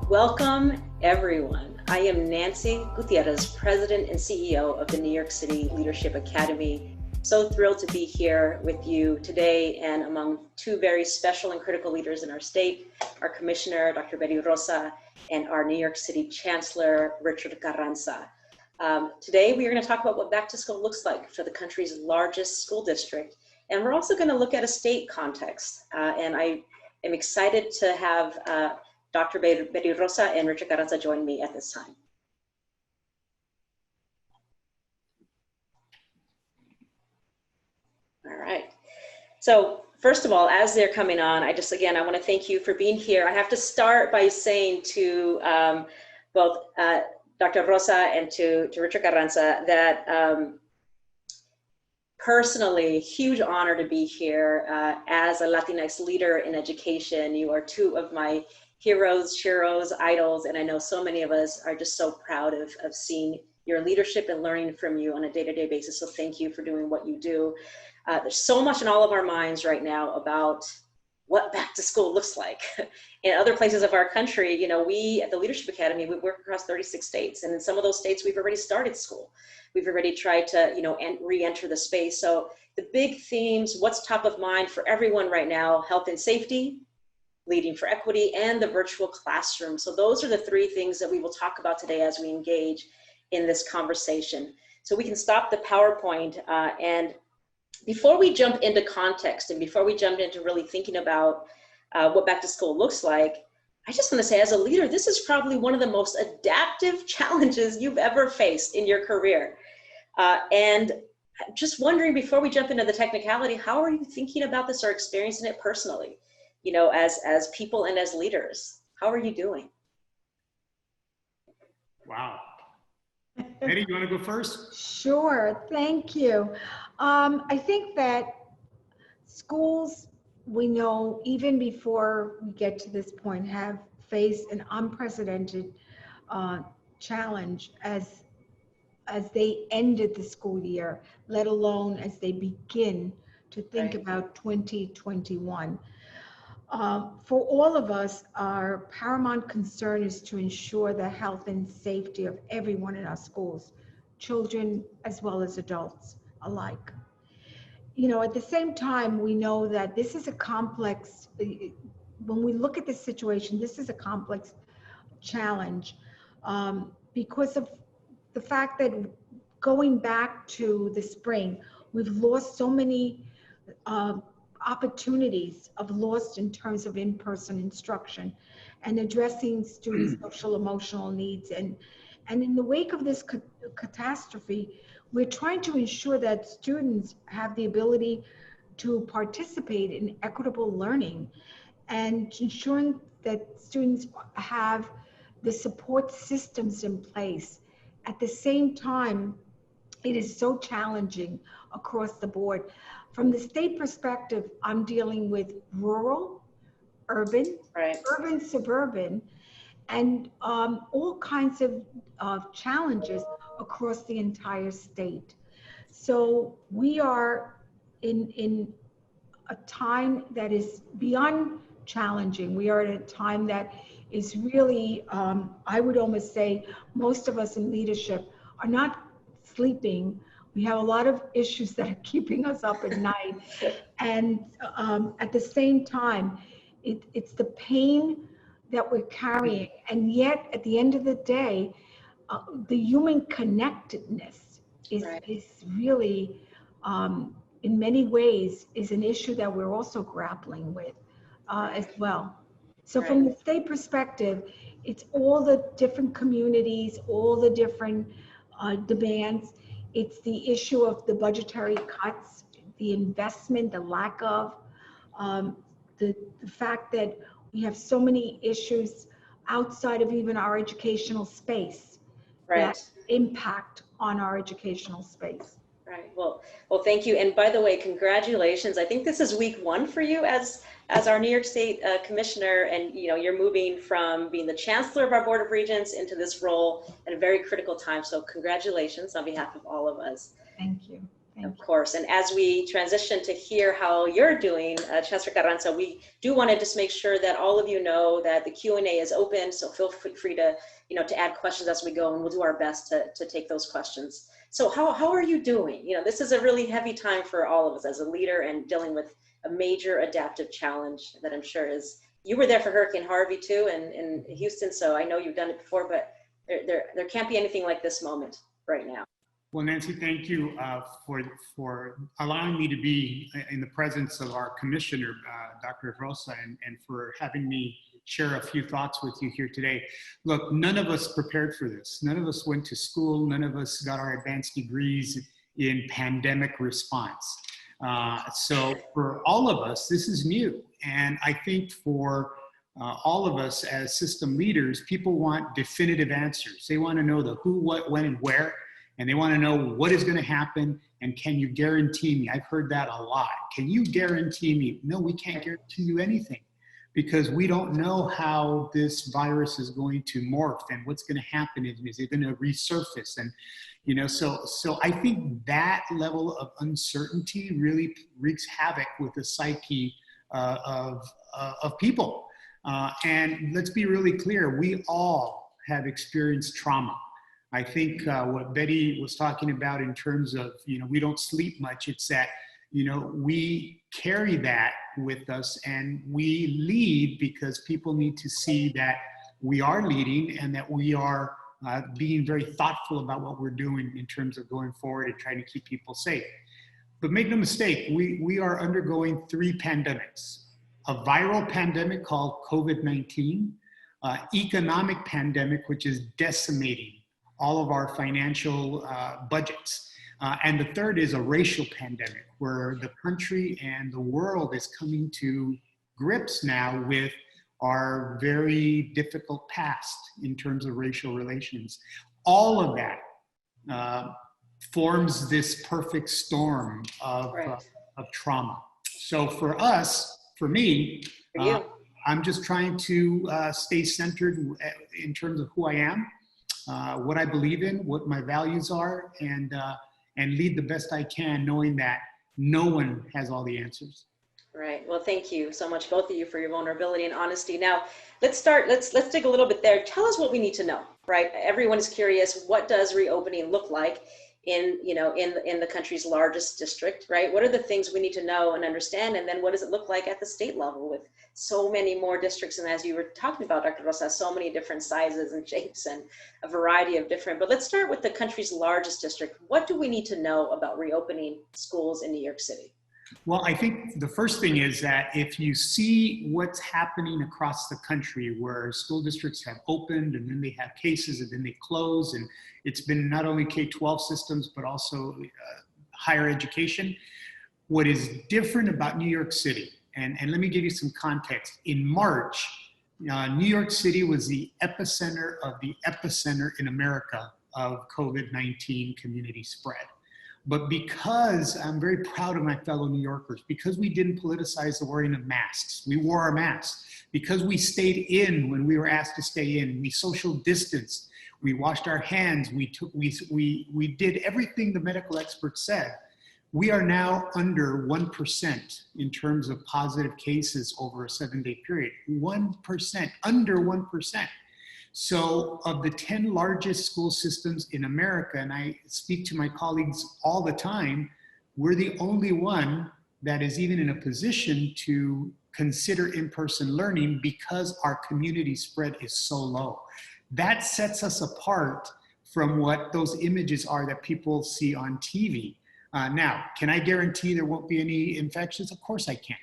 Welcome, everyone. I am Nancy Gutierrez, President and CEO of the New York City Leadership Academy. So thrilled to be here with you today and among two very special and critical leaders in our state, our Commissioner, Dr. Rosa, and our New York City Chancellor, Richard Carranza. Today, we are going to talk about what back to school looks like for the country's largest school district. And we're also going to look at a state context. And I am excited to have Dr. Rosa and Richard Carranza join me at this time. All right. So first of all, as they're coming on, I want to thank you for being here. I have to start by saying to both Dr. Rosa and to Richard Carranza that personally, huge honor to be here as a Latinx leader in education. You are two of my heroes, idols, and I know so many of us are just so proud of seeing your leadership and learning from you on a day-to-day basis. So thank you for doing what you do. There's so much in all of our minds right now about what back to school looks like. In other places of our country, you know, we at the Leadership Academy, we work across 36 states, and in some of those states, we've already started school. We've already tried to, you know, re-enter the space. So the big themes, what's top of mind for everyone right now: health and safety, leading for equity, and the virtual classroom. So those are the three things that we will talk about today as we engage in this conversation. So we can stop the PowerPoint and before we jump into context and before we jump into really thinking about what back to school looks like, I just want to say, as a leader, this is probably one of the most adaptive challenges you've ever faced in your career. And just wondering, before we jump into the technicality, how are you thinking about this or experiencing it personally? You know, as people and as leaders, how are you doing? Wow. Eddie, you want to go first? Sure, thank you. I think that schools, we know, even before we get to this point, have faced an unprecedented challenge as they ended the school year, let alone as they begin to think about 2021. For all of us, our paramount concern is to ensure the health and safety of everyone in our schools, children as well as adults alike. You know, at the same time, we know that this is a complex, when we look at this situation, this is a complex challenge because of the fact that going back to the spring, we've lost so many opportunities of lost in terms of in-person instruction and addressing students' social emotional needs. And in the wake of this catastrophe, we're trying to ensure that students have the ability to participate in equitable learning and ensuring that students have the support systems in place. At the same time, it is so challenging across the board. From the state perspective, I'm dealing with rural, urban, urban, suburban, and all kinds of challenges across the entire state. So we are in a time that is beyond challenging. We are at a time that is really, I would almost say, most of us in leadership are not sleeping. We have a lot of issues that are keeping us up at night. And at the same time, it's the pain that we're carrying. And yet, at the end of the day, the human connectedness is really, in many ways, is an issue that we're also grappling with as well. So from the state perspective, it's all the different communities, all the different demands. It's the issue of the budgetary cuts, the investment, the lack of, the fact that we have so many issues outside of even our educational space that impact on our educational space. Right. Well, thank you. And by the way, congratulations. I think this is week 1 for you as our New York State Commissioner, and you know, you're moving from being the Chancellor of our Board of Regents into this role at a very critical time. So congratulations on behalf of all of us. Thank you. Of course. And as we transition to hear how you're doing, Chancellor Carranza, we do want to just make sure that all of you know that the Q&A is open. So feel free to, to add questions as we go, and we'll do our best to take those questions. So how are you doing? This is a really heavy time for all of us as a leader and dealing with a major adaptive challenge that I'm sure is, you were there for Hurricane Harvey too, and in Houston. So I know you've done it before, but there can't be anything like this moment right now. Well, Nancy, thank you for allowing me to be in the presence of our commissioner, Dr. Rosa, and for having me share a few thoughts with you here today. Look, none of us prepared for this. None of us went to school. None of us got our advanced degrees in pandemic response. So for all of us, this is new. And I think for all of us as system leaders, people want definitive answers. They want to know the who, what, when, and where. And they want to know what is going to happen, and can you guarantee me? I've heard that a lot. Can you guarantee me? No, we can't guarantee you anything, because we don't know how this virus is going to morph and what's going to happen. Is it going to resurface? And, so I think that level of uncertainty really wreaks havoc with the psyche of people. And let's be really clear, we all have experienced trauma. I think what Betty was talking about in terms of, we don't sleep much, it's that, we carry that with us, and we lead because people need to see that we are leading and that we are being very thoughtful about what we're doing in terms of going forward and trying to keep people safe. But make no mistake, we are undergoing 3 pandemics: a viral pandemic called COVID-19, economic pandemic, which is decimating all of our financial budgets. And the third is a racial pandemic, where the country and the world is coming to grips now with our very difficult past in terms of racial relations. All of that forms this perfect storm of trauma. So for us, for me, I'm just trying to stay centered in terms of who I am, what I believe in, what my values are, and lead the best I can, knowing that no one has all the answers. Right. Well, thank you so much, both of you, for your vulnerability and honesty. Now, let's dig a little bit there. Tell us what we need to know, right? Everyone is curious, what does reopening look like in the country's largest district, right? What are the things we need to know and understand? And then what does it look like at the state level with so many more districts? And as you were talking about, Dr. Rosa, so many different sizes and shapes and a variety of different, but let's start with the country's largest district. What do we need to know about reopening schools in New York City? Well, I think the first thing is that if you see what's happening across the country, where school districts have opened and then they have cases and then they close, and it's been not only K-12 systems, but also higher education. What is different about New York City, and let me give you some context. In March, New York City was the epicenter of the epicenter in America of COVID-19 community spread. But because I'm very proud of my fellow New Yorkers, because we didn't politicize the wearing of masks, we wore our masks, because we stayed in when we were asked to stay in, we social distanced, we washed our hands, we did everything the medical experts said. We are now under 1% in terms of positive cases over a 7-day period. 1%, under 1%. So of the 10 largest school systems in America, and I speak to my colleagues all the time, we're the only one that is even in a position to consider in-person learning because our community spread is so low. That sets us apart from what those images are that people see on TV. Now, can I guarantee there won't be any infections? Of course I can.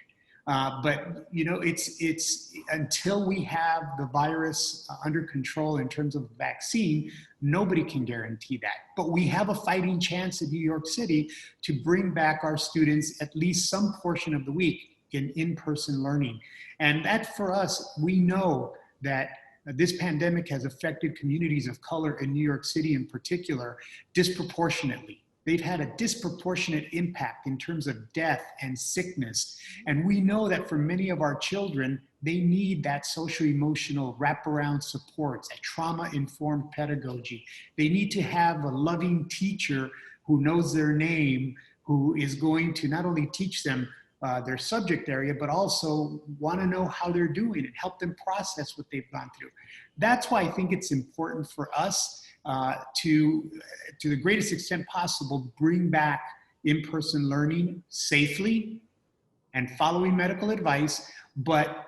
But it's until we have the virus under control in terms of the vaccine, nobody can guarantee that. But we have a fighting chance in New York City to bring back our students at least some portion of the week in-person learning. And that, for us, we know that this pandemic has affected communities of color in New York City in particular disproportionately. They've had a disproportionate impact in terms of death and sickness. And we know that for many of our children, they need that social-emotional wraparound supports, that trauma-informed pedagogy. They need to have a loving teacher who knows their name, who is going to not only teach them their subject area, but also want to know how they're doing and help them process what they've gone through. That's why I think it's important for us to the greatest extent possible, bring back in-person learning safely and following medical advice, but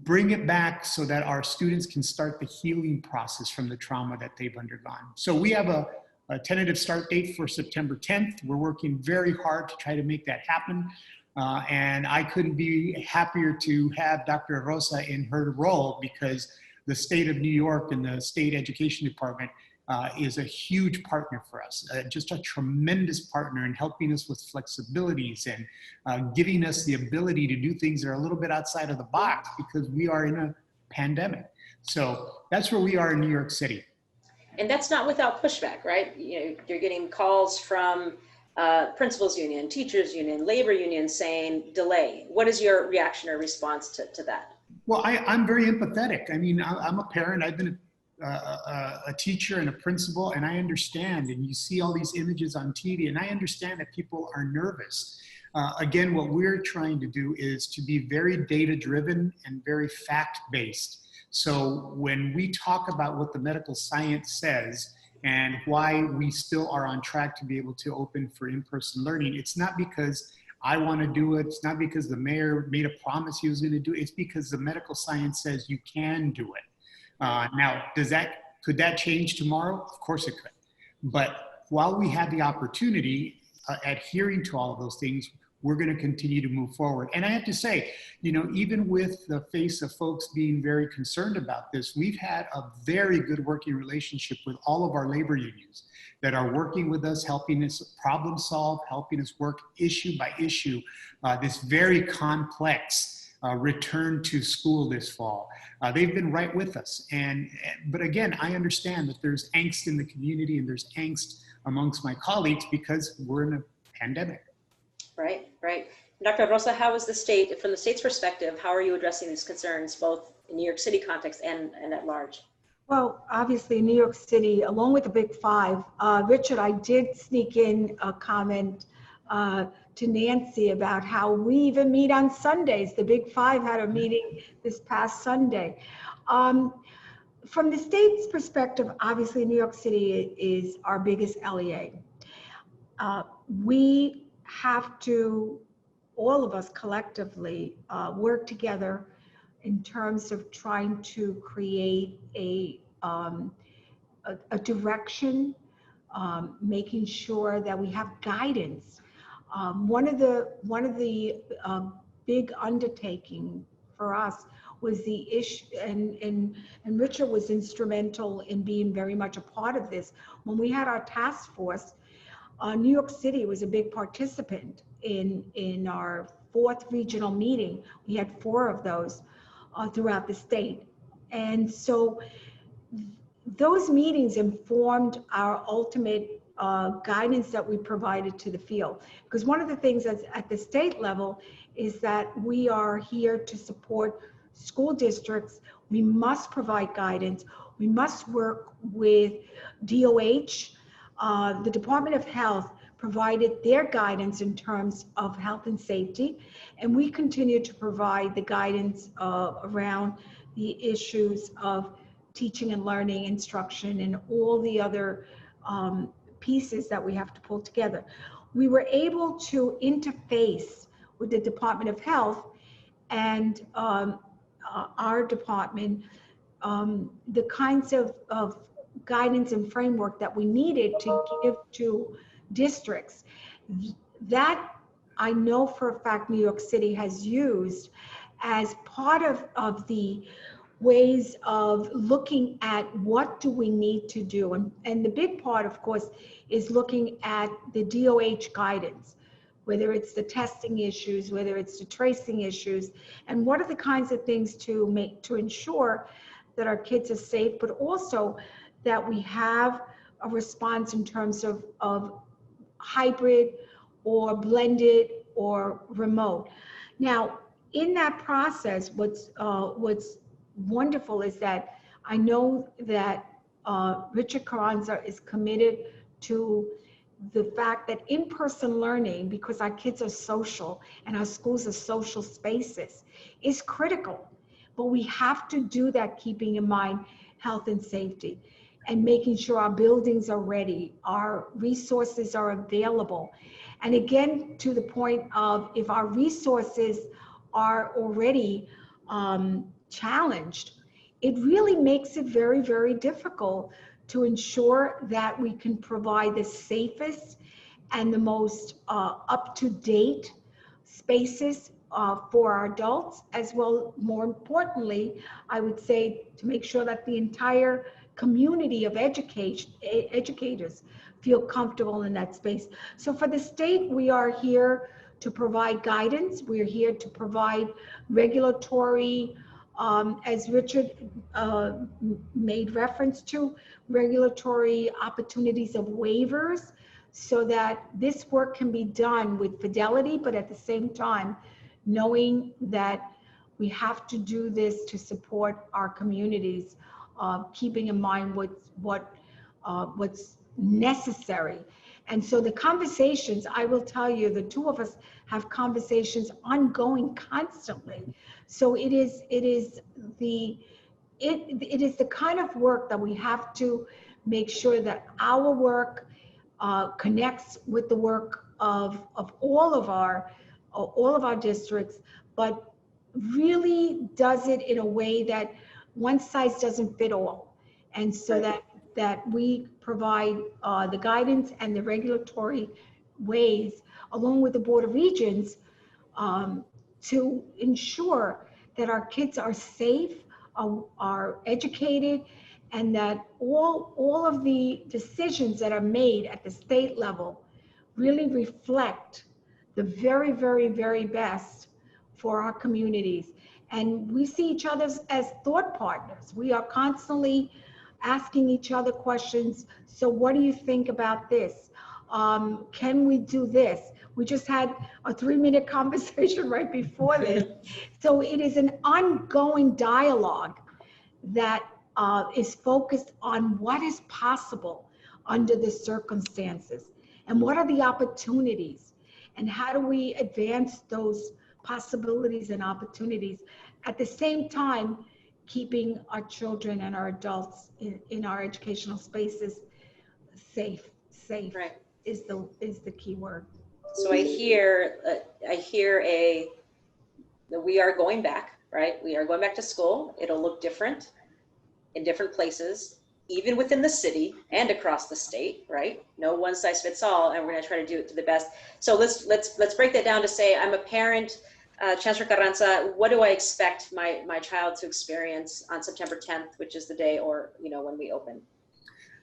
bring it back so that our students can start the healing process from the trauma that they've undergone. So we have a tentative start date for September 10th. We're working very hard to try to make that happen. And I couldn't be happier to have Dr. Rosa in her role, because the state of New York and the state education department is a huge partner for us, just a tremendous partner in helping us with flexibilities and giving us the ability to do things that are a little bit outside of the box, because we are in a pandemic. So that's where we are in New York City. And that's not without pushback, right? You know, you're getting calls from principals union, teachers union, labor union saying delay. What is your reaction or response to that? Well, I'm very empathetic. I mean, I'm a parent. I've been a teacher and a principal, and I understand, and you see all these images on TV, and I understand that people are nervous. Again, what we're trying to do is to be very data-driven and very fact-based. So when we talk about what the medical science says and why we still are on track to be able to open for in-person learning, it's not because I want to do it. It's not because the mayor made a promise he was going to do it. It's because the medical science says you can do it. Now, could that change tomorrow? Of course it could. But while we have the opportunity, adhering to all of those things, we're going to continue to move forward. And I have to say, you know, even with the face of folks being very concerned about this, we've had a very good working relationship with all of our labor unions that are working with us, helping us problem solve, helping us work issue by issue, this very complex return to school this fall. They've been right with us. But again, I understand that there's angst in the community and there's angst amongst my colleagues because we're in a pandemic. Right, right. Dr. Rosa, how is the state, from the state's perspective, how are you addressing these concerns, both in New York City context and at large? Well, obviously, New York City, along with the Big Five, Richard, I did sneak in a comment to Nancy about how we even meet on Sundays. The Big Five had a meeting this past Sunday. From the state's perspective, obviously, New York City is our biggest LEA. We have to, all of us collectively, work together in terms of trying to create a direction, making sure that we have guidance. One of the big undertaking for us was the issue, and Richard was instrumental in being very much a part of this. When we had our task force, New York City was a big participant in our 4th regional meeting. We had 4 of those throughout the state. And so those meetings informed our ultimate guidance that we provided to the field. Because one of the things at the state level is that we are here to support school districts. We must provide guidance. We must work with DOH. The Department of Health provided their guidance in terms of health and safety, and we continue to provide the guidance around the issues of teaching and learning, instruction, and all the other pieces that we have to pull together. We were able to interface with the Department of Health and our department, the kinds of guidance and framework that we needed to give to districts. That I know for a fact New York City has used as part of the ways of looking at what do we need to do. And the big part, of course, is looking at the DOH guidance, whether it's the testing issues, whether it's the tracing issues, and what are the kinds of things to ensure that our kids are safe, but also that we have a response in terms of hybrid or blended or remote. Now, in that process, what's wonderful is that I know that Richard Carranza is committed to the fact that in-person learning, because our kids are social and our schools are social spaces, is critical. But we have to do that keeping in mind health and safety and making sure our buildings are ready, our resources are available. And again, to the point of if our resources are already challenged, it really makes it very, very difficult to ensure that we can provide the safest and the most up-to-date spaces for our adults, as well, more importantly, I would say, to make sure that the entire community of educators feel comfortable in that space. So for the state, we are here to provide guidance. We're here to provide regulatory, as Richard made reference to, regulatory opportunities of waivers so that this work can be done with fidelity, but at the same time, knowing that we have to do this to support our communities, keeping in mind what's necessary. And so the conversations, I will tell you, the two of us have conversations ongoing constantly. So it is the kind of work that we have to make sure that our work connects with the work of all of our districts, but really does it in a way that one size doesn't fit all. And so that we provide the guidance and the regulatory ways, along with the Board of Regents, to ensure that our kids are safe, are educated, and that all of the decisions that are made at the state level really reflect the very, very, very best for our communities. And we see each other as thought partners. We are constantly asking each other questions. So what do you think about this? Can we do this? We just had a 3-minute conversation right before this. So it is an ongoing dialogue that is focused on what is possible under the circumstances and what are the opportunities and how do we advance those possibilities and opportunities, at the same time keeping our children and our adults in our educational spaces safe. Right. is the key word. So I hear that we are going back, right? We are going back to school. It'll look different in different places, even within the city and across the state, right? No one size fits all, and we're going to try to do it to the best. So let's break that down to say, I'm a parent, Chancellor Carranza, what do I expect my child to experience on September 10th, which is the day, or when we open?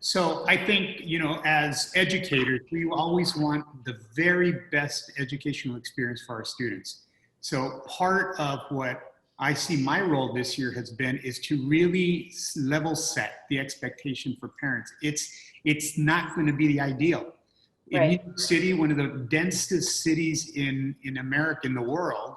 So I think, as educators, we always want the very best educational experience for our students. So part of what I see my role this year has been is to really level set the expectation for parents. It's not going to be the ideal. In New York City, one of the densest cities in America, in the world,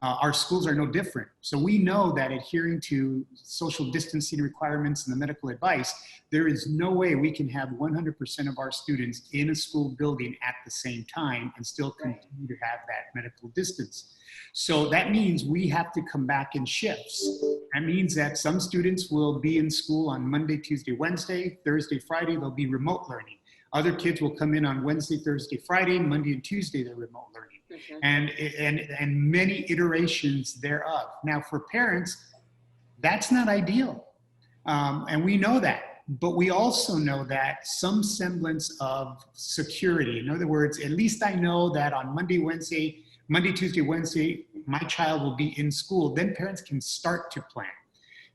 our schools are no different. So we know that adhering to social distancing requirements and the medical advice, there is no way we can have 100% of our students in a school building at the same time and still continue to have that medical distance. So that means we have to come back in shifts. That means that some students will be in school on Monday, Tuesday, Wednesday, Thursday, Friday, they'll be remote learning. Other kids will come in on Wednesday, Thursday, Friday, Monday, and Tuesday, they're remote learning. And many iterations thereof. Now for parents, that's not ideal. And we know that, but we also know that some semblance of security. In other words, at least I know that on Monday, Tuesday, Wednesday, my child will be in school. Then parents can start to plan.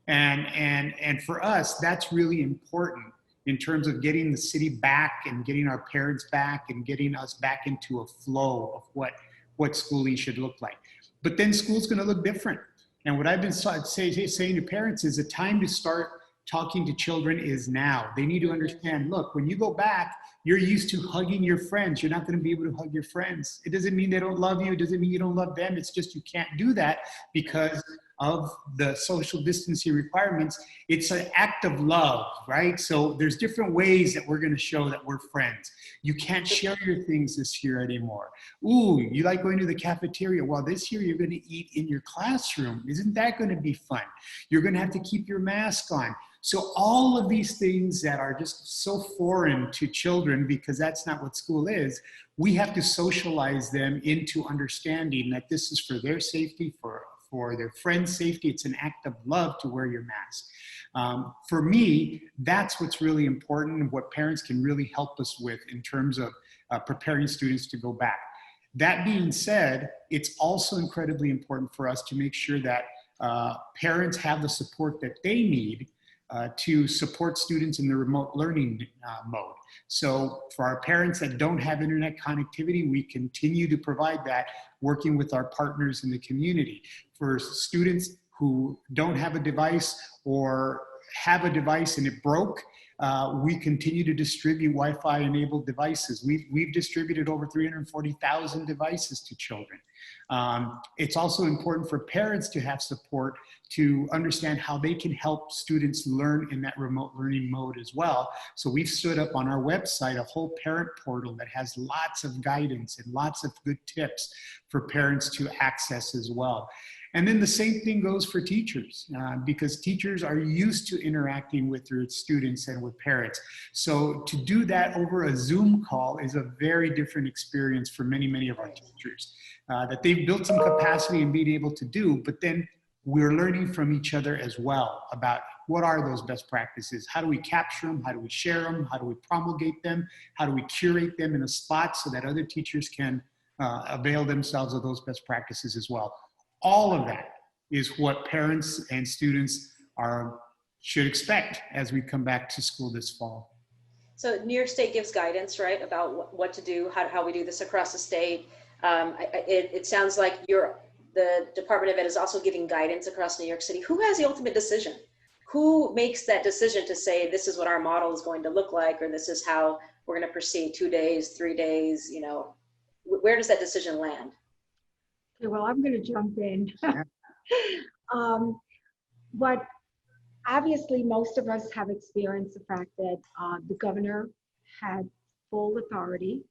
And for us, that's really important in terms of getting the city back and getting our parents back and getting us back into a flow of what schooling should look like. But then school's going to look different. And what I've been saying to parents is the time to start talking to children is now. They need to understand, look, when you go back, you're used to hugging your friends. You're not going to be able to hug your friends. It doesn't mean they don't love you. It doesn't mean you don't love them. It's just you can't do that because of the social distancing requirements, it's an act of love, right? So there's different ways that we're going to show that we're friends. You can't share your things this year anymore. Ooh, you like going to the cafeteria? Well, this year you're going to eat in your classroom. Isn't that going to be fun? You're going to have to keep your mask on. So all of these things that are just so foreign to children, because that's not what school is, we have to socialize them into understanding that this is for their safety, for their friends' safety. It's an act of love to wear your mask. For me, that's what's really important and what parents can really help us with in terms of preparing students to go back. That being said, it's also incredibly important for us to make sure that parents have the support that they need to support students in the remote learning mode. So for our parents that don't have internet connectivity, we continue to provide that, working with our partners in the community. For students who don't have a device or have a device and it broke, we continue to distribute Wi-Fi enabled devices. We've distributed over 340,000 devices to children. It's also important for parents to have support to understand how they can help students learn in that remote learning mode as well. So we've stood up on our website a whole parent portal that has lots of guidance and lots of good tips for parents to access as well. And then the same thing goes for teachers, because teachers are used to interacting with their students and with parents. So to do that over a Zoom call is a very different experience for many, many of our teachers that they've built some capacity in being able to do, but then we're learning from each other as well about what are those best practices? How do we capture them? How do we share them? How do we promulgate them? How do we curate them in a spot so that other teachers can avail themselves of those best practices as well? All of that is what parents and students should expect as we come back to school this fall. So New York State gives guidance, right, about what to do, how we do this across the state. It sounds like the Department of Ed is also giving guidance across New York City. Who has the ultimate decision? Who makes that decision to say, this is what our model is going to look like, or this is how we're going to proceed, 2 days, 3 days, you know, where does that decision land? Okay, well, I'm going to jump in. But obviously, most of us have experienced the fact that the governor had full authority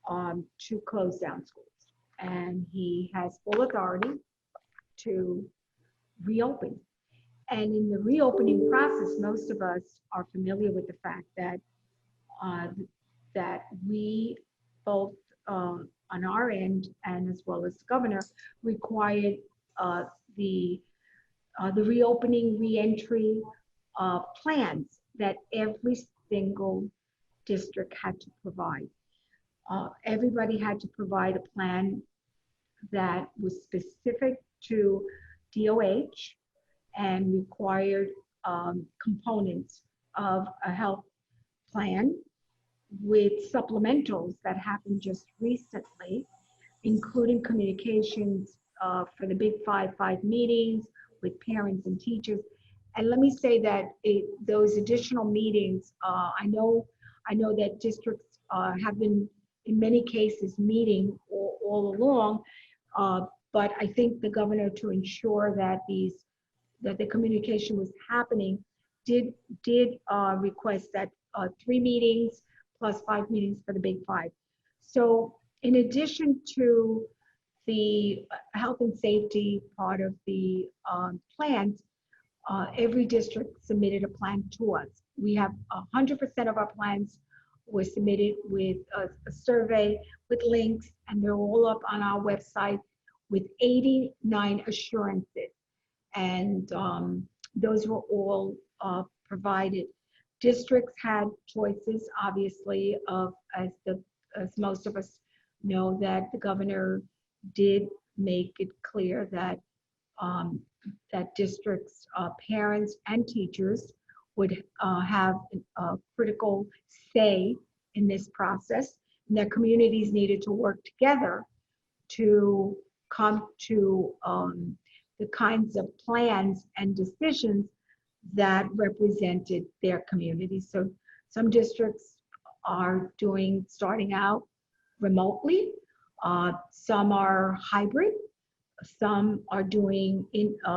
to close down schools. And he has full authority to reopen. And in the reopening process, most of us are familiar with the fact that that we both on our end and as well as the governor required the reopening reentry plans that every single district had to provide. Everybody had to provide a plan that was specific to DOH and required components of a health plan with supplementals that happened just recently, including communications for the Big Five meetings with parents and teachers. And let me say that those additional meetings, I know that districts have been in many cases meeting all along, but I think the governor, to ensure that the communication was happening, did request that 3 meetings plus 5 meetings for the Big Five. So in addition to the health and safety part of the plans, every district submitted a plan to us. We have 100% of our plans were submitted with a survey with links, and they're all up on our website with 89 assurances. And those were all provided. Districts had choices, obviously, as most of us know, that the governor did make it clear that that districts, parents and teachers would have a critical say in this process, and that communities needed to work together to come to the kinds of plans and decisions that represented their communities. So some districts are starting out remotely, some are hybrid, Some are doing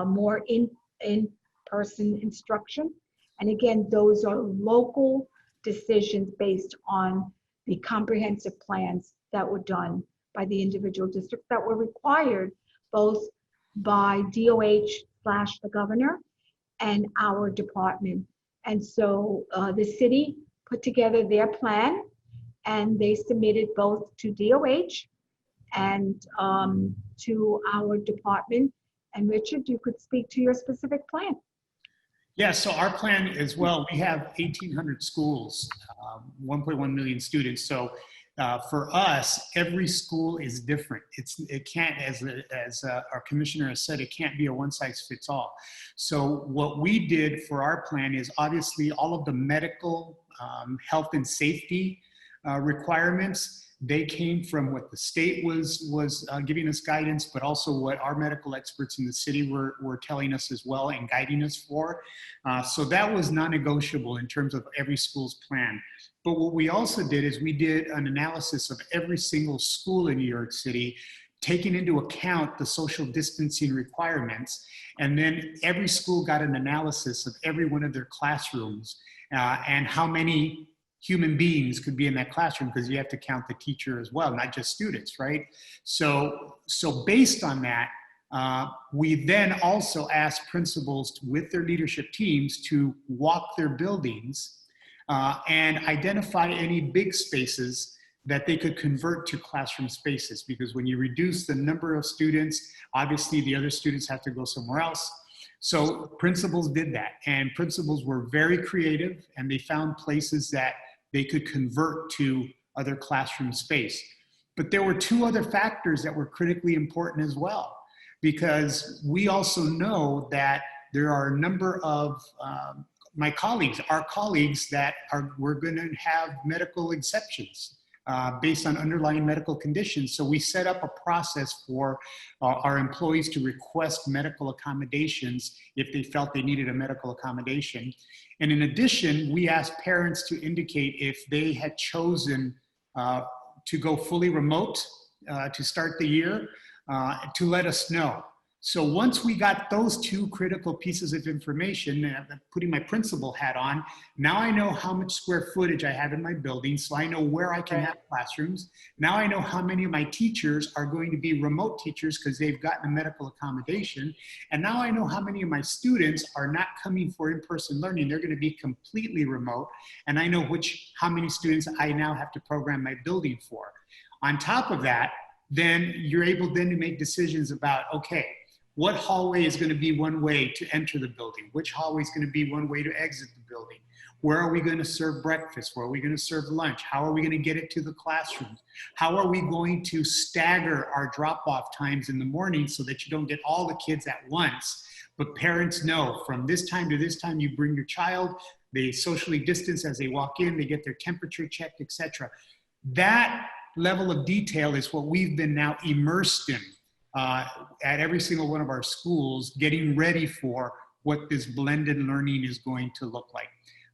more in-person instruction. And again, those are local decisions based on the comprehensive plans that were done by the individual districts that were required both by DOH/the governor and our department. And so the city put together their plan and they submitted both to DOH and to our department. And Richard, you could speak to your specific plan. Yeah, so our plan as well, we have 1,800 schools, 1.1 million students. So for us, every school is different. It can't, as our commissioner has said, it can't be a one size fits all. So what we did for our plan is obviously all of the medical, health and safety requirements. They came from what the state was giving us guidance, but also what our medical experts in the city were telling us as well and guiding us for. So that was non-negotiable in terms of every school's plan. But what we also did is we did an analysis of every single school in New York City, taking into account the social distancing requirements. And then every school got an analysis of every one of their classrooms and how many human beings could be in that classroom, because you have to count the teacher as well, not just students, right? So based on that, we then also asked principals with their leadership teams to walk their buildings and identify any big spaces that they could convert to classroom spaces, because when you reduce the number of students, obviously the other students have to go somewhere else. So principals did that, and principals were very creative, and they found places that they could convert to other classroom space. But there were two other factors that were critically important as well, because we also know that there are a number of our colleagues that we're going to have medical exceptions based on underlying medical conditions. So we set up a process for our employees to request medical accommodations if they felt they needed a medical accommodation. And in addition, we asked parents to indicate if they had chosen to go fully remote to start the year, to let us know. So once we got those two critical pieces of information, putting my principal hat on, now I know how much square footage I have in my building, so I know where I can have classrooms. Now I know how many of my teachers are going to be remote teachers because they've gotten a medical accommodation. And now I know how many of my students are not coming for in-person learning. They're going to be completely remote. And I know how many students I now have to program my building for. On top of that, then you're able then to make decisions about, okay, what hallway is going to be one way to enter the building? Which hallway is going to be one way to exit the building? Where are we going to serve breakfast? Where are we going to serve lunch? How are we going to get it to the classrooms? How are we going to stagger our drop-off times in the morning so that you don't get all the kids at once? But parents know from this time to this time you bring your child, they socially distance as they walk in, they get their temperature checked, etc. That level of detail is what we've been now immersed in at every single one of our schools, getting ready for what this blended learning is going to look like.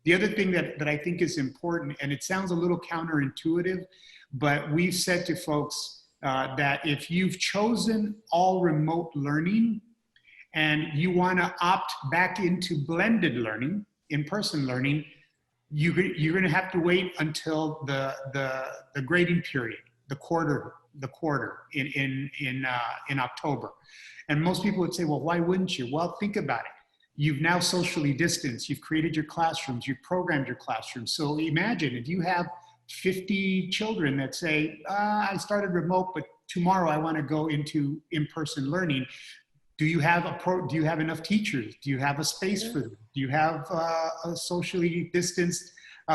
The other thing that I think is important, and it sounds a little counterintuitive, but we've said to folks that if you've chosen all remote learning and you want to opt back into blended learning, in-person learning, you're going to have to wait until the grading period, the quarter in October. And most people would say, well, why wouldn't you? Well, think about it. You've now socially distanced, you've created your classrooms, you've programmed your classrooms. So imagine if you have 50 children that say, I started remote, but tomorrow I want to go into in-person learning. Do you have enough teachers? Do you have a space for them? Do you have a socially distanced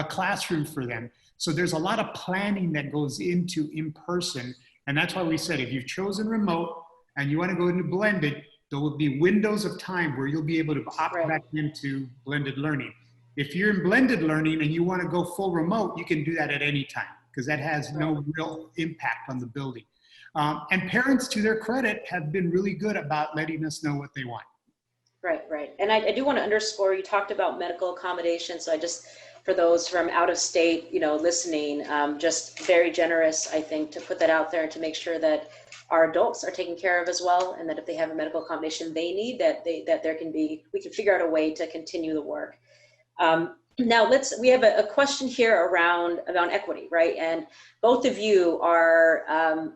classroom for them? So there's a lot of planning that goes into in-person. And that's why we said, if you've chosen remote and you want to go into blended, there will be windows of time where you'll be able to opt back into blended learning. If you're in blended learning and you want to go full remote, you can do that at any time because that has no real impact on the building. And parents, to their credit, have been really good about letting us know what they want. Right. And I do want to underscore, you talked about medical accommodation. So for those from out of state, listening, just very generous, I think, to put that out there and to make sure that our adults are taken care of as well, and that if they have a medical accommodation they need, we can figure out a way to continue the work. Now we have a question here around equity, right? And both of you are,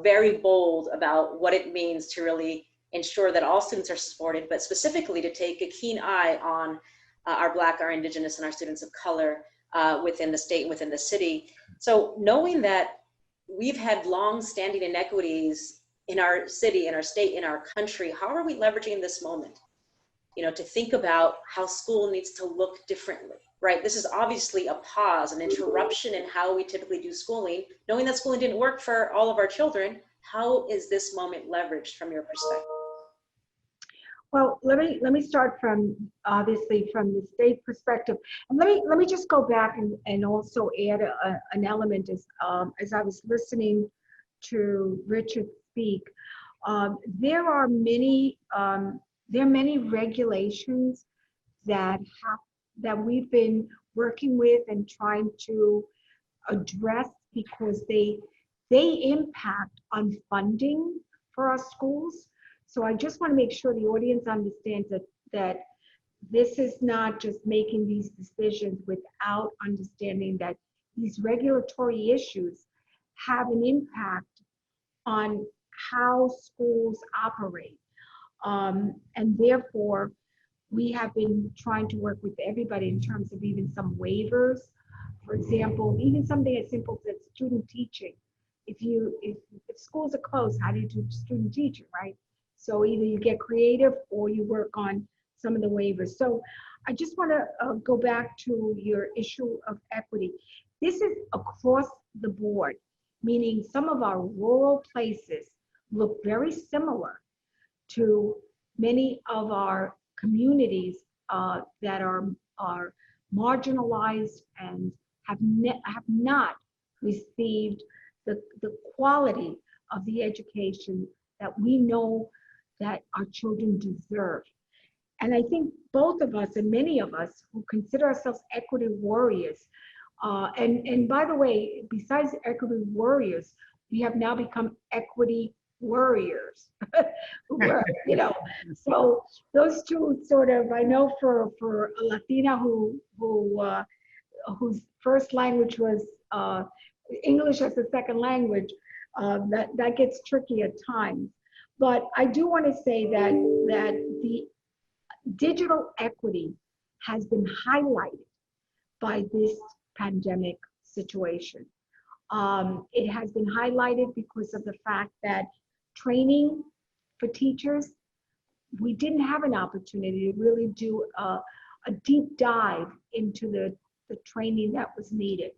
very bold about what it means to really ensure that all students are supported, but specifically to take a keen eye on our Black, our Indigenous, and our students of color within the state and within the city. So knowing that we've had long-standing inequities in our city, in our state, in our country, how are we leveraging this moment, to think about how school needs to look differently, right? This is obviously a pause, an interruption in how we typically do schooling. Knowing that schooling didn't work for all of our children, how is this moment leveraged from your perspective? Well, let me start from obviously from the state perspective, and let me just go back and also add an element as I was listening to Richard speak. There are many regulations that we've been working with and trying to address because they impact on funding for our schools. So I just want to make sure the audience understands that this is not just making these decisions without understanding that these regulatory issues have an impact on how schools operate. And therefore, we have been trying to work with everybody in terms of even some waivers. For example, even something as simple as student teaching. If schools are closed, how do you do student teaching, right? So either you get creative or you work on some of the waivers. So I just want to go back to your issue of equity. This is across the board, meaning some of our rural places look very similar to many of our communities that are marginalized and have not received the quality of the education that we know that our children deserve. And I think both of us and many of us who consider ourselves equity warriors, and by the way, besides equity warriors, we have now become equity worriers. So those two sort of, I know for a Latina whose first language was English as a second language, that gets tricky at times. But I do want to say that the digital equity has been highlighted by this pandemic situation. It has been highlighted because of the fact that training for teachers, we didn't have an opportunity to really do a deep dive into the training that was needed.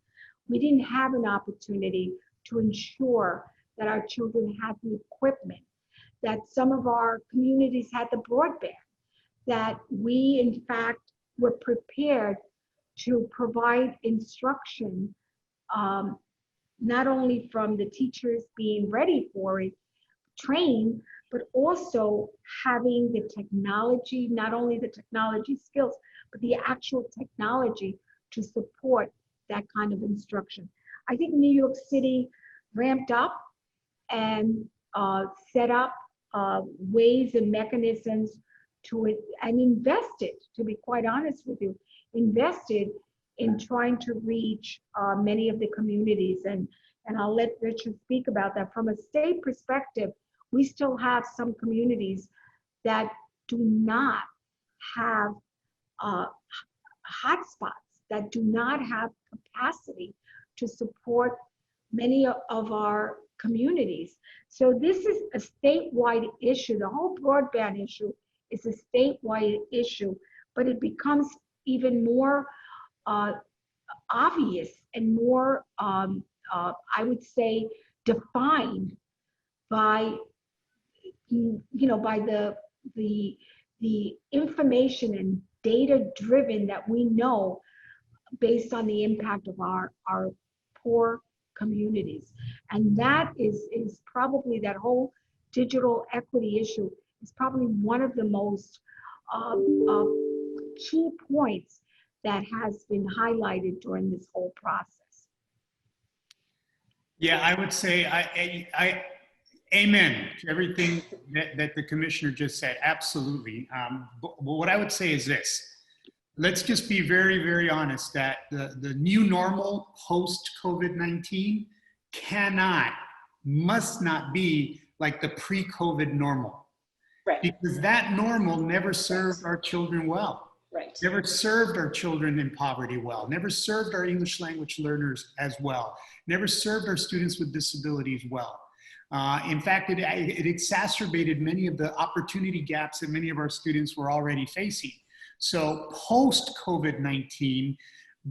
We didn't have an opportunity to ensure that our children had the equipment, that some of our communities had the broadband, that we in fact were prepared to provide instruction, not only from the teachers being ready for it, trained, but also having the technology, not only the technology skills, but the actual technology to support that kind of instruction. I think New York City ramped up and set up ways and mechanisms and invested, to be quite honest with you, invested in trying to reach many of the communities. And I'll let Richard speak about that. From a state perspective, we still have some communities that do not have hotspots, that do not have capacity to support many of our communities. So this is a statewide issue. The whole broadband issue is a statewide issue, but it becomes even more obvious and more, I would say, defined by, by the information and data driven that we know based on the impact of our poor communities. And that is probably, that whole digital equity issue is probably one of the most key points that has been highlighted during this whole process. Yeah, I would say Amen to everything that the commissioner just said. Absolutely. But what I would say is this. Let's just be very, very honest that the new normal post-COVID-19 must not be like the pre-COVID normal. Right. Because that normal never served our children well. Right. Never served our children in poverty well. Never served our English language learners as well. Never served our students with disabilities well. In fact, it exacerbated many of the opportunity gaps that many of our students were already facing. So post-COVID-19,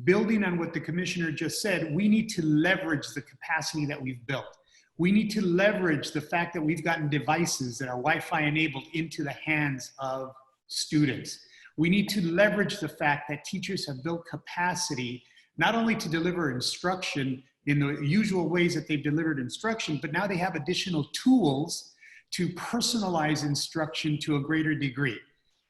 building on what the commissioner just said, we need to leverage the capacity that we've built. We need to leverage the fact that we've gotten devices that are Wi-Fi enabled into the hands of students. We need to leverage the fact that teachers have built capacity not only to deliver instruction in the usual ways that they've delivered instruction, but now they have additional tools to personalize instruction to a greater degree.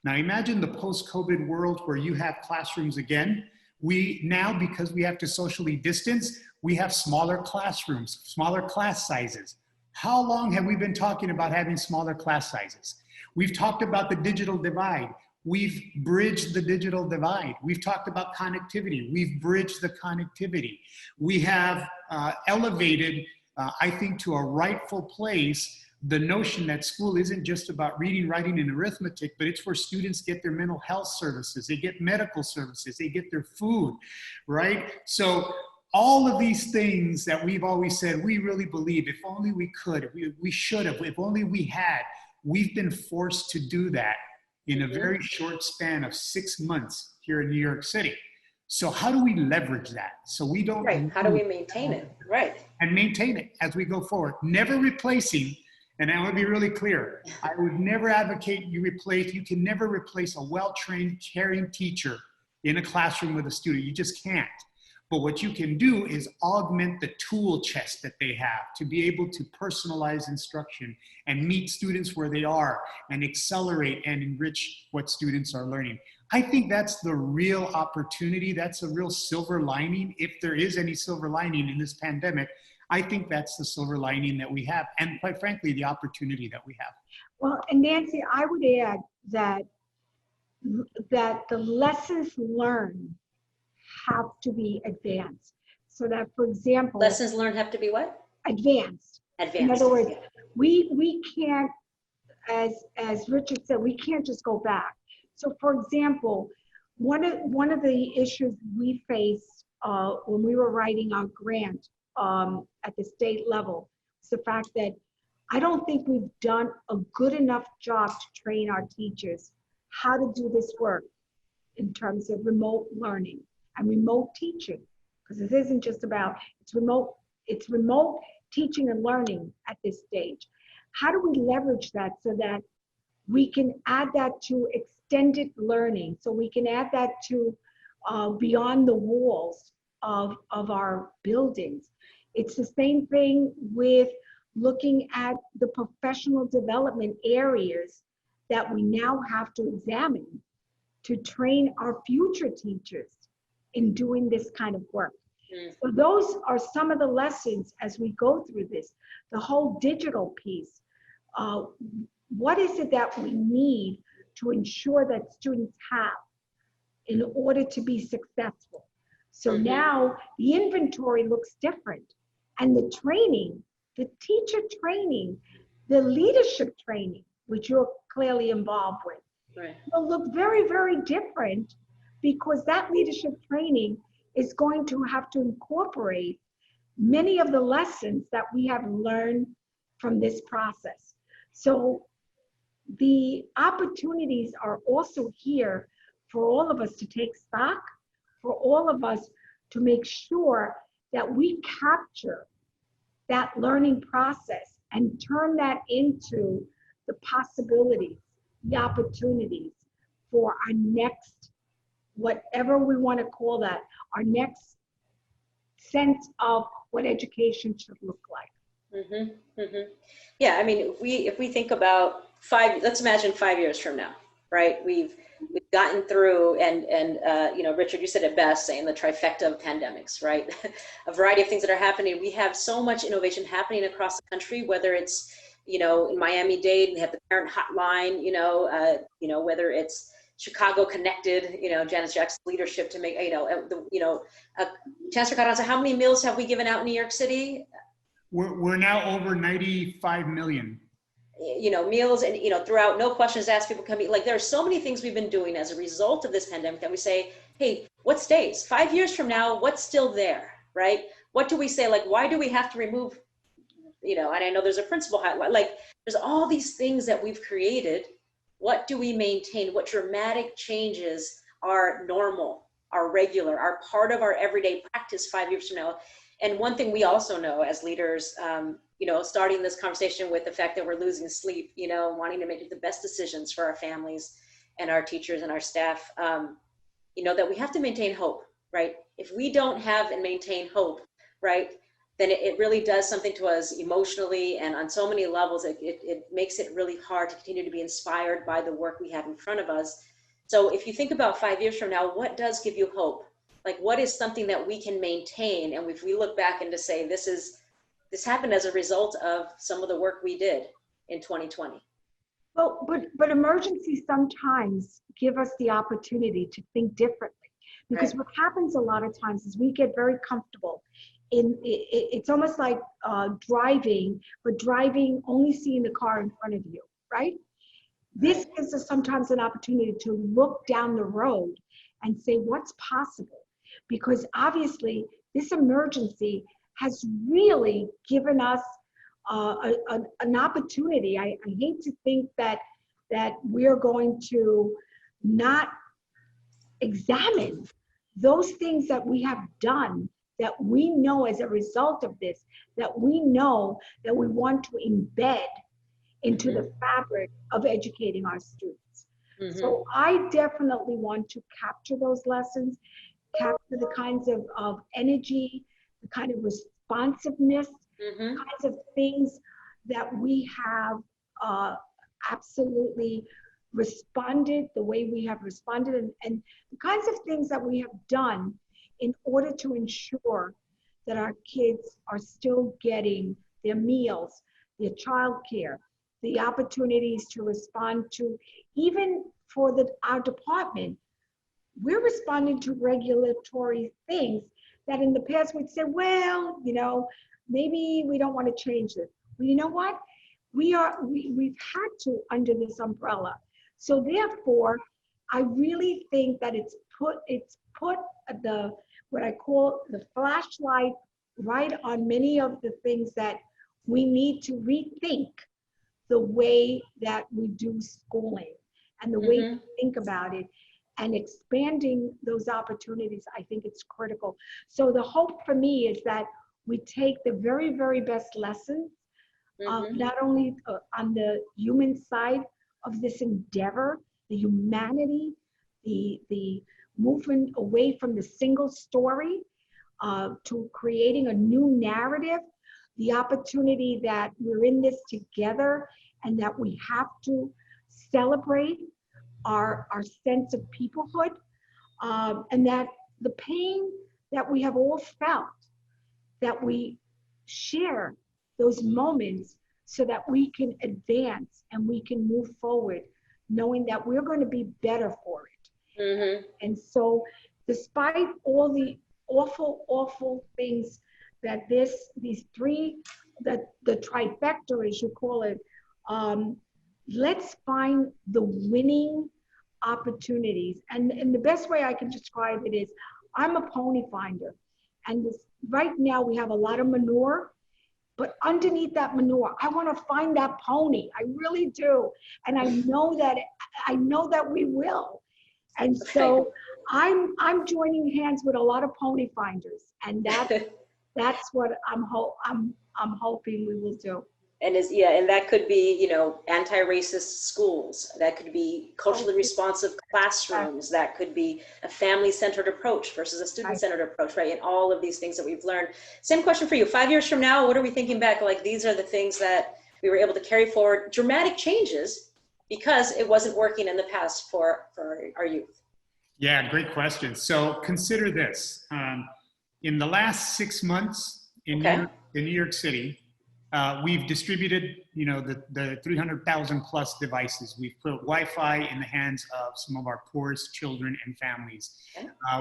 Now imagine the post-COVID world where you have classrooms again. We now, because we have to socially distance, we have smaller classrooms, smaller class sizes. How long have we been talking about having smaller class sizes? We've talked about the digital divide. We've bridged the digital divide. We've talked about connectivity. We've bridged the connectivity. We have elevated, I think, to a rightful place, the notion that school isn't just about reading, writing, and arithmetic, but it's where students get their mental health services, they get medical services, they get their food, right? So all of these things that we've always said, we really believe, if only we could, we should have, if only we had, we've been forced to do that in a very short span of 6 months here in New York City. So how do we leverage that? So we don't- Right, how do we maintain it? Right. And maintain it as we go forward. Never replacing, and I want to be really clear, I would never advocate you can never replace a well-trained, caring teacher in a classroom with a student. You just can't. But what you can do is augment the tool chest that they have to be able to personalize instruction and meet students where they are and accelerate and enrich what students are learning. I think that's the real opportunity. That's a real silver lining. If there is any silver lining in this pandemic, I think that's the silver lining that we have. And quite frankly, the opportunity that we have. Well, and Nancy, I would add that the lessons learned have to be advanced. So that, for example, Lessons learned have to be what? Advanced. Advanced. In other words, we can't, as Richard said, we can't just go back. So for example, one of the issues we faced when we were writing our grant at the state level is the fact that I don't think we've done a good enough job to train our teachers how to do this work in terms of remote learning and remote teaching, because it isn't just about, it's remote teaching and learning at this stage. How do we leverage that so that we can add that to extended learning, so we can add that to beyond the walls of our buildings? It's the same thing with looking at the professional development areas that we now have to examine to train our future teachers in doing this kind of work. So those are some of the lessons as we go through this. The whole digital piece. What is it that we need to ensure that students have in order to be successful? So now the inventory looks different, and the training, the teacher training, the leadership training, which you're clearly involved with, Right. will look very, very different, because that leadership training is going to have to incorporate many of the lessons that we have learned from this process. So the opportunities are also here for all of us to take stock, for all of us to make sure that we capture that learning process and turn that into the possibilities, the opportunities for our next, whatever we want to call that, our next sense of what education should look like. Yeah, I mean, if we think about let's imagine 5 years from now, right? We've gotten through, and you know, Richard, you said it best, saying the trifecta of pandemics, right? A variety of things that are happening. We have so much innovation happening across the country, whether it's, in Miami-Dade, we have the parent hotline, whether it's Chicago Connected, Janice Jackson's leadership to make, Chancellor Carranza, how many meals have we given out in New York City? We're now over 95 million. Meals and, throughout, no questions asked, people come eat. Like, there are so many things we've been doing as a result of this pandemic that we say, hey, what stays? 5 years from now, what's still there, right? What do we say? Like, why do we have to remove, and I know there's a principle, like, there's all these things that we've created. What do we maintain? What dramatic changes are normal, are regular, are part of our everyday practice 5 years from now? And one thing we also know as leaders, starting this conversation with the fact that we're losing sleep, wanting to make the best decisions for our families and our teachers and our staff, that we have to maintain hope, right? If we don't have and maintain hope, right, then it really does something to us emotionally and on so many levels. It makes it really hard to continue to be inspired by the work we have in front of us. So if you think about 5 years from now, what does give you hope? Like, what is something that we can maintain? And if we look back and to say, this happened as a result of some of the work we did in 2020. Well, but emergencies sometimes give us the opportunity to think differently, because Right. what happens a lot of times is we get very comfortable it's almost like driving, but driving only seeing the car in front of you, right? This gives us sometimes an opportunity to look down the road and say, what's possible? Because obviously this emergency has really given us an opportunity. I hate to think that we're going to not examine those things that we have done, that we know as a result of this, that we know that we want to embed into the fabric of educating our students. So I definitely want to capture those lessons, capture the kinds of energy, the kind of responsiveness, kinds of things that we have absolutely responded the way we have responded, and the kinds of things that we have done in order to ensure that our kids are still getting their meals, their childcare, the opportunities to respond to, even for our department, we're responding to regulatory things that in the past we'd say, well, maybe we don't want to change this. Well, you know what? We've had to under this umbrella. So therefore, I really think that it's put what I call the flashlight right on many of the things that we need to rethink the way that we do schooling and the way we think about it, and expanding those opportunities. I think it's critical. So the hope for me is that we take the very, very best lessons, not only on the human side of this endeavor, the humanity, the movement away from the single story to creating a new narrative, the opportunity that we're in this together and that we have to celebrate our sense of peoplehood, and that the pain that we have all felt, that we share those moments so that we can advance and we can move forward, knowing that we're going to be better for it. And so despite all the awful things that these three, the trifecta, as you call it, let's find the winning opportunities. And the best way I can describe it is, I'm a pony finder. And right now we have a lot of manure, but underneath that manure, I want to find that pony. I really do. And I know that we will. And so I'm joining hands with a lot of pony finders. And that's what I'm hoping we will do. And and that could be, anti-racist schools. That could be culturally responsive classrooms. That could be a family-centered approach versus a student-centered approach, right? And all of these things that we've learned. Same question for you. 5 years from now, what are we thinking back? Like, these are the things that we were able to carry forward, dramatic changes, because it wasn't working in the past for our youth. Yeah, great question. So consider this. In the last 6 months in New York City, We've distributed, the 300,000 plus devices. We've put Wi-Fi in the hands of some of our poorest children and families.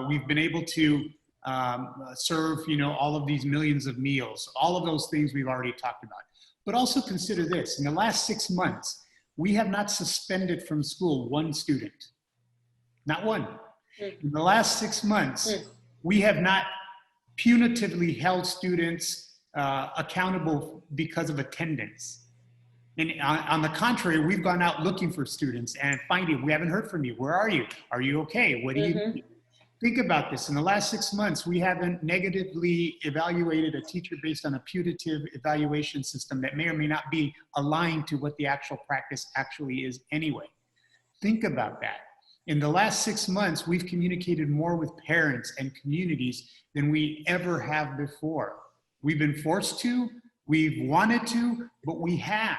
We've been able to serve, all of these millions of meals. All of those things we've already talked about. But also consider this: in the last 6 months, we have not suspended from school one student. Not one. In the last 6 months, we have not punitively held students accountable because of attendance. And on the contrary, we've gone out looking for students and finding, we haven't heard from you. Where are you? Are you okay? What do you need? Think about this. In the last 6 months, we haven't negatively evaluated a teacher based on a putative evaluation system that may or may not be aligned to what the actual practice actually is anyway. Think about that. In the last 6 months, we've communicated more with parents and communities than we ever have before. We've been forced to, we've wanted to, but we have.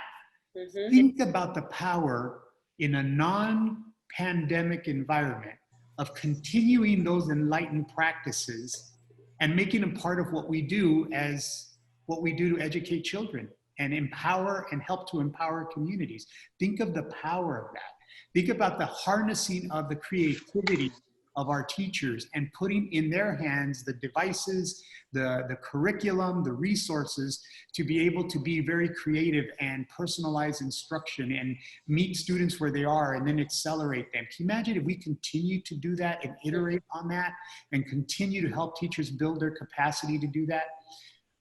Think about the power in a non-pandemic environment of continuing those enlightened practices and making them part of what we do to educate children and empower and help to empower communities. Think of the power of that. Think about the harnessing of the creativity of our teachers and putting in their hands the devices, the curriculum, the resources to be able to be very creative and personalize instruction and meet students where they are and then accelerate them. Can you imagine if we continue to do that and iterate on that and continue to help teachers build their capacity to do that?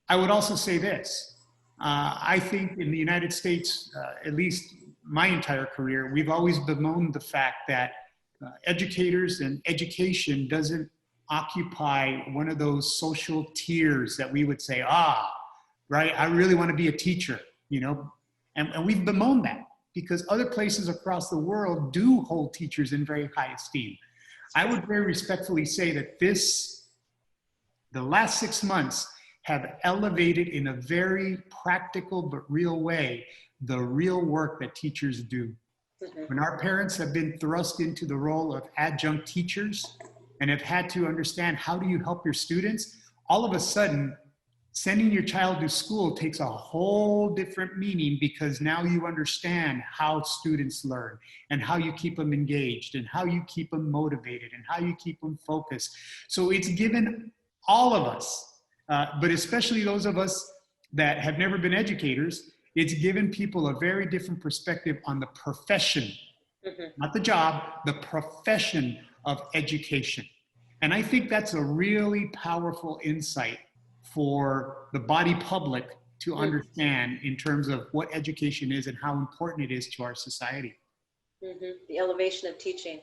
I would also say this. I think in the United States, at least my entire career, we've always bemoaned the fact that educators and education doesn't occupy one of those social tiers that we would say, right, I really want to be a teacher, and we've bemoaned that because other places across the world do hold teachers in very high esteem. I would very respectfully say that the last 6 months have elevated in a very practical but real way the real work that teachers do. When our parents have been thrust into the role of adjunct teachers and have had to understand how do you help your students, all of a sudden, sending your child to school takes a whole different meaning because now you understand how students learn and how you keep them engaged and how you keep them motivated and how you keep them focused. So it's given all of us, but especially those of us that have never been educators, it's given people a very different perspective on the profession, not the job, the profession of education. And I think that's a really powerful insight for the body public to understand in terms of what education is and how important it is to our society. The elevation of teaching.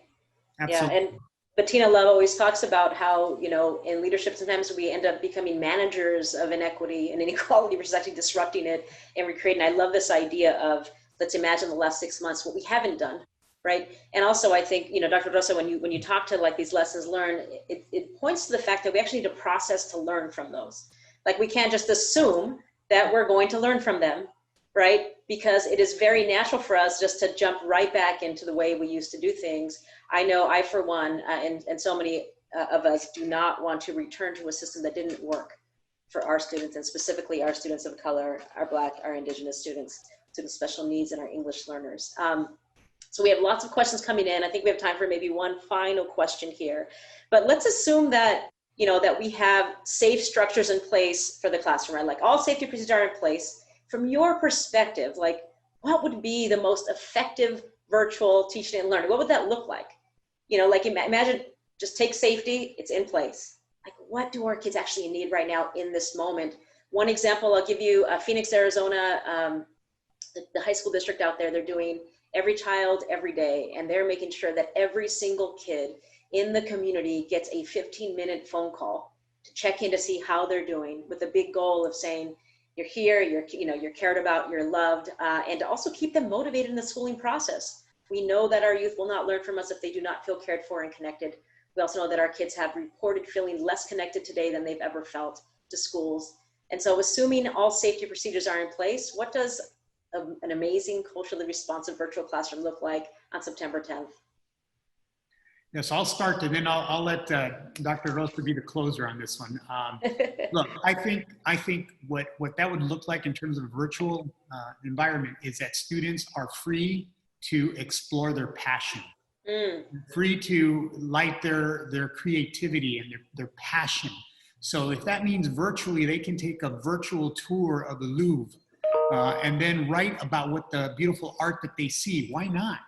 Absolutely. Yeah, and Bettina Love always talks about how, in leadership, sometimes we end up becoming managers of inequity and inequality versus actually disrupting it and recreating. I love this idea of, let's imagine the last 6 months, what we haven't done, right? And also I think, Dr. Rosa, when you talk to like these lessons learned, it points to the fact that we actually need to process to learn from those. Like we can't just assume that we're going to learn from them, right? Because it is very natural for us just to jump right back into the way we used to do things. I know I, for one, and so many of us do not want to return to a system that didn't work for our students, and specifically our students of color, our Black, our Indigenous students with special needs, and our English learners. So we have lots of questions coming in. I think we have time for maybe one final question here. But let's assume that, that we have safe structures in place for the classroom, right? Like all safety procedures are in place. From your perspective, like what would be the most effective virtual teaching and learning? What would that look like? Like imagine, just take safety, it's in place. Like what do our kids actually need right now in this moment? One example I'll give you, Phoenix, Arizona, the high school district out there, they're doing every child every day, and they're making sure that every single kid in the community gets a 15-minute phone call to check in to see how they're doing, with the big goal of saying, you're here, you're cared about, you're loved, and to also keep them motivated in the schooling process. We know that our youth will not learn from us if they do not feel cared for and connected. We also know that our kids have reported feeling less connected today than they've ever felt to schools. And so assuming all safety procedures are in place, what does an amazing culturally responsive virtual classroom look like on September 10th? Yes, I'll start and then I'll let Dr. Rosa be the closer on this one. Look, I think what that would look like in terms of a virtual environment is that students are free to explore their passion, free to light their creativity and their passion. So if that means virtually, they can take a virtual tour of the Louvre and then write about what the beautiful art that they see. Why not?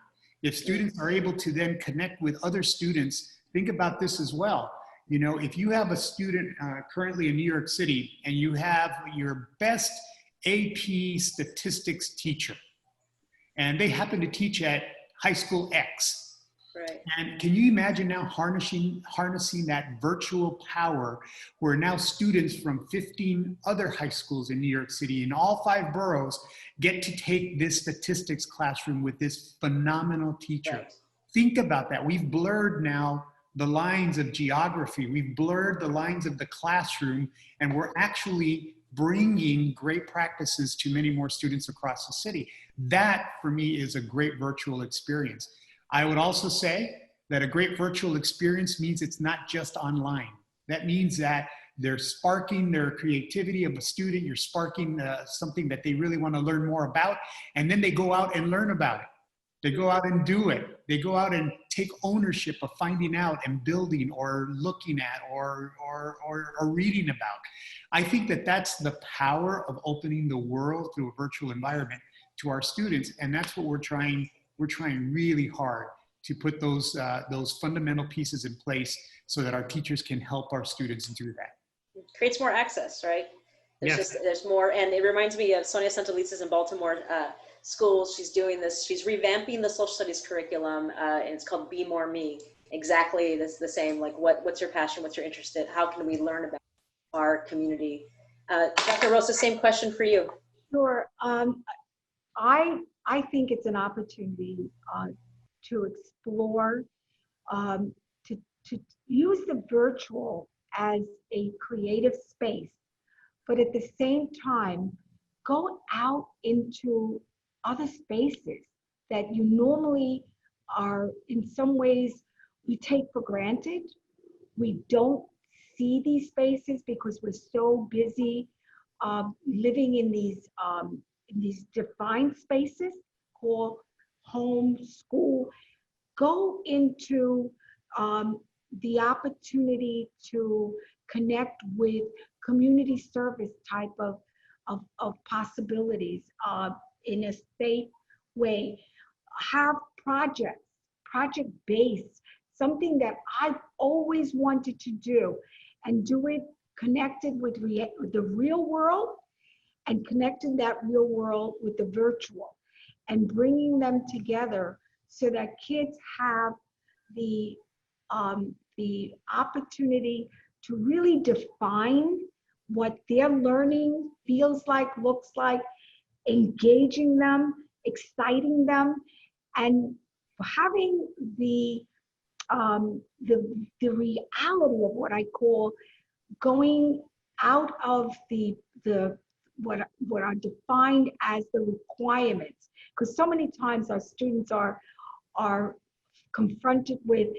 If students are able to then connect with other students, think about this as well. You know, if you have a student currently in New York City and you have your best AP statistics teacher, and they happen to teach at high school X, right. And can you imagine now harnessing that virtual power where now students from 15 other high schools in New York City in all 5 boroughs get to take this statistics classroom with this phenomenal teacher. Right. Think about that. We've blurred now the lines of geography. We've blurred the lines of the classroom, and we're actually bringing great practices to many more students across the city. That, for me, is a great virtual experience. I would also say that a great virtual experience means it's not just online. That means that they're sparking their creativity of a student, you're sparking something that they really want to learn more about, and then they go out and learn about it. They go out and do it. They go out and take ownership of finding out and building or looking at or reading about. I think that that's the power of opening the world through a virtual environment to our students, and that's what we're trying really hard to put those fundamental pieces in place so that our teachers can help our students do that. It creates more access, right? There's more, and it reminds me of Sonia Santelices in Baltimore schools. She's doing this, she's revamping the social studies curriculum, and it's called Be More Me. Exactly the same, like what's your passion, what's your interest in, how can we learn about our community? Dr. Rosa, same question for you. Sure. I think it's an opportunity to explore, to use the virtual as a creative space, but at the same time, go out into other spaces that you normally are, in some ways, we take for granted. We don't see these spaces because we're so busy living in these defined spaces called home, school. Go into the opportunity to connect with community service type of possibilities in a safe way. Have project-based, something that I've always wanted to do, and do it connected with the real world, and connecting that real world with the virtual, and bringing them together so that kids have the opportunity to really define what their learning feels like, looks like, engaging them, exciting them, and having the reality of what I call going out of what are defined as the requirements, because so many times our students are confronted with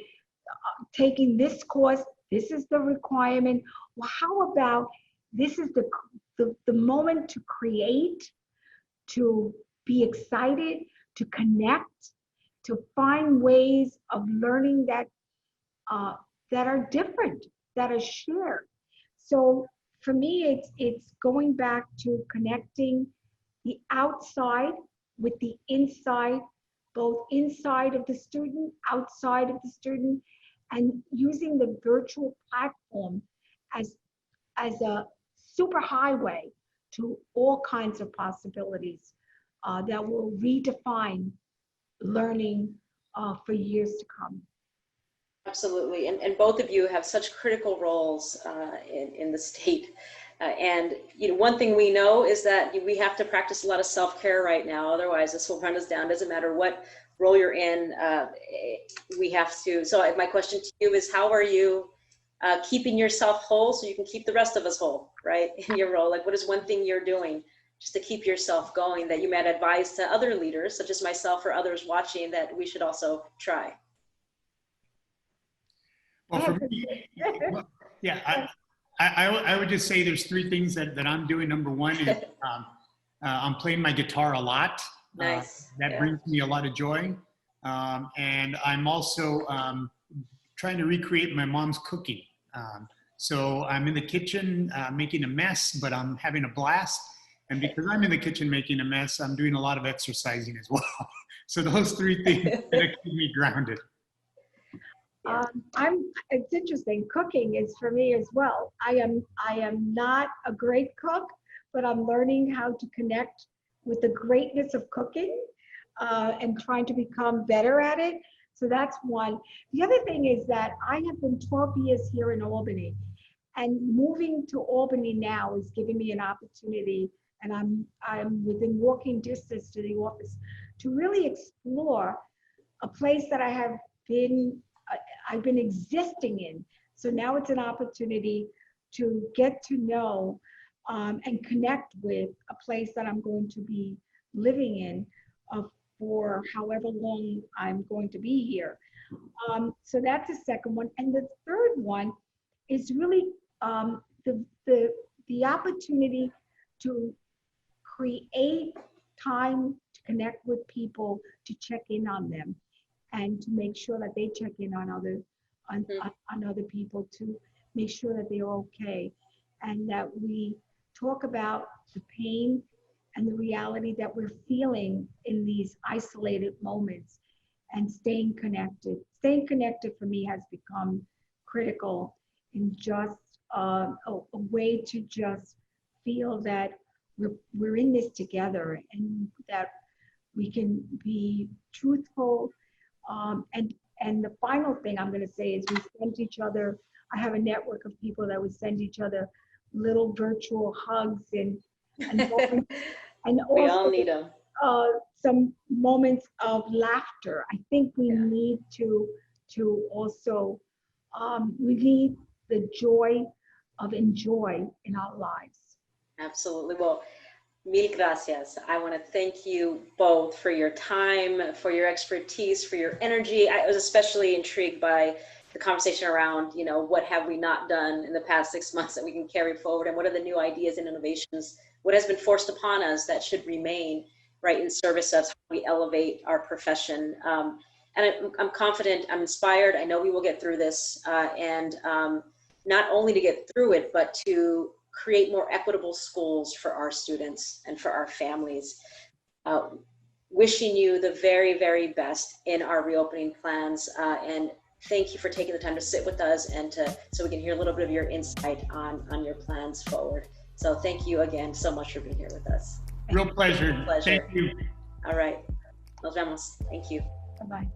taking this course. This is the requirement. Well, how about this is the moment to create, to be excited, to connect, to find ways of learning that are different, that are shared. So for me, it's going back to connecting the outside with the inside, both inside of the student, outside of the student, and using the virtual platform as a super highway to all kinds of possibilities that will redefine learning for years to come. Absolutely, and both of you have such critical roles in the state. And one thing we know is that we have to practice a lot of self-care right now. Otherwise, this will run us down. Doesn't matter what role you're in, we have to. So my question to you is, how are you keeping yourself whole so you can keep the rest of us whole, right, in your role? Like, what is one thing you're doing just to keep yourself going that you might advise to other leaders, such as myself or others watching, that we should also try? Well, for me, yeah, I would just say there's three things that I'm doing. Number one is I'm playing my guitar a lot. Nice. That brings me a lot of joy. And I'm also trying to recreate my mom's cooking. So I'm in the kitchen making a mess, but I'm having a blast. And because I'm in the kitchen making a mess, I'm doing a lot of exercising as well. So those three things keep me grounded. It's interesting. Cooking is for me as well. I am not a great cook, but I'm learning how to connect with the greatness of cooking and trying to become better at it. So that's one. The other thing is that I have been 12 years here in Albany, and moving to Albany now is giving me an opportunity, and I'm within walking distance to the office, to really explore a place that I've been existing in. So now it's an opportunity to get to know and connect with a place that I'm going to be living in for however long I'm going to be here. So that's the second one. And the third one is really the opportunity to create time to connect with people, to check in on them, and to make sure that they check in on other people, to make sure that they're okay, and that we talk about the pain and the reality that we're feeling in these isolated moments, and staying connected. Staying connected for me has become critical in just a way to just feel that we're in this together, and that we can be truthful. And the final thing I'm going to say is we send each other, I have a network of people that would send each other little virtual hugs and we all need them. Some moments of laughter. I think we need to also, we need the joy of enjoy in our lives. Absolutely. Well, mil gracias. I want to thank you both for your time, for your expertise, for your energy. I was especially intrigued by the conversation around, what have we not done in the past 6 months that we can carry forward, and what are the new ideas and innovations, what has been forced upon us that should remain right in service of how we elevate our profession. And I'm confident, I'm inspired. I know we will get through this, and not only to get through it, but to create more equitable schools for our students and for our families. Wishing you the very, very best in our reopening plans, and thank you for taking the time to sit with us and so we can hear a little bit of your insight on your plans forward. So thank you again so much for being here with us. Real pleasure. Thank you. All right. Nos vemos. Thank you. Bye-bye.